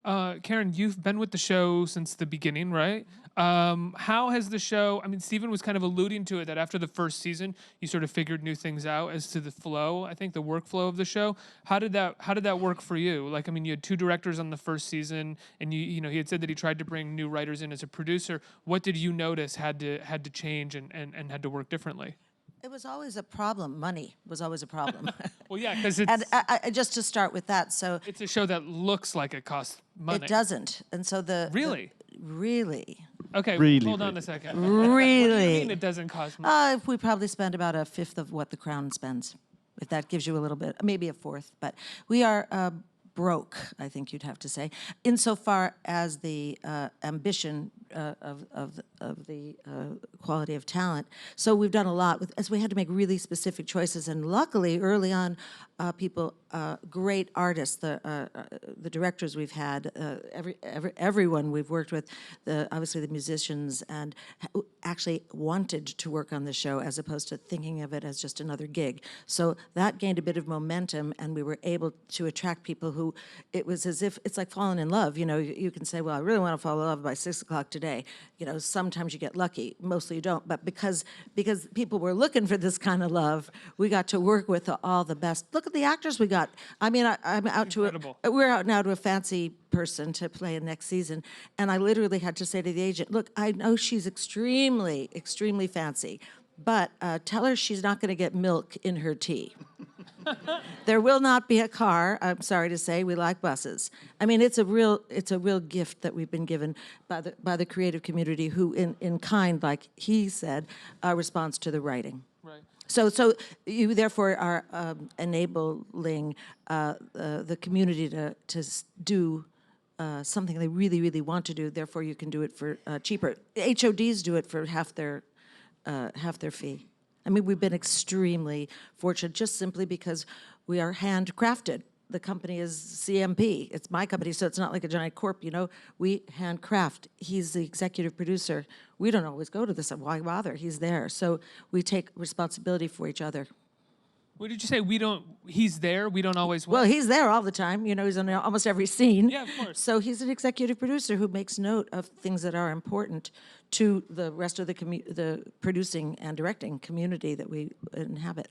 Caryn, you've been with the show since the beginning, right? How has the show? I mean, Stephen was kind of alluding to it that after the first season, you sort of figured new things out as to the flow. I think the workflow of the show. How did that work for you? Like, I mean, you had two directors on the first season, and you know he had said that he tried to bring new writers in as a producer. What did you notice had to change and had to work differently? It was always a problem. Money was always a problem. Well, yeah, because it's And just to start with that, so it's a show that looks like it costs money. it doesn't. And so Really? Really? Okay, Really, hold on really. a second. Really? What do you mean it doesn't cost money? We probably spend about a fifth of what the Crown spends, if that gives you a little bit, maybe a fourth. But we are broke, I think you'd have to say, insofar as the ambition of the quality of talent. So we've done a lot as we had to make really specific choices, and luckily early on, great artists, the directors we've had, everyone we've worked with, obviously the musicians, and actually wanted to work on the show as opposed to thinking of it as just another gig. So that gained a bit of momentum, and we were able to attract people who, it was as if, it's like falling in love. You know, you can say, well, I really want to fall in love by 6 o'clock today. You know, sometimes you get lucky, mostly you don't. But because people were looking for this kind of love, we got to work with all the best. Look at the actors we got. I mean, I'm out Incredible. we're out now to a fancy person to play in next season, and I literally had to say to the agent, look, I know she's extremely, extremely fancy, but tell her she's not going to get milk in her tea. There will not be a car. I'm sorry to say, we like buses. I mean, it's a real gift that we've been given by the creative community, who, in kind, like he said, responds to the writing. Right. So you therefore are enabling the community to do something they really, really want to do. Therefore, you can do it for cheaper. HODs do it for half their fee. I mean, we've been extremely fortunate just simply because we are handcrafted. The company is CMP. It's my company, so it's not like a giant corp, you know. We handcraft. He's the executive producer. We don't always go to this. Why bother? He's there. So we take responsibility for each other. What did you say? He's there, we don't always Well, he's there all the time. You know, he's on almost every scene. Yeah, of course. So he's an executive producer who makes note of things that are important to the rest of the producing and directing community that we inhabit.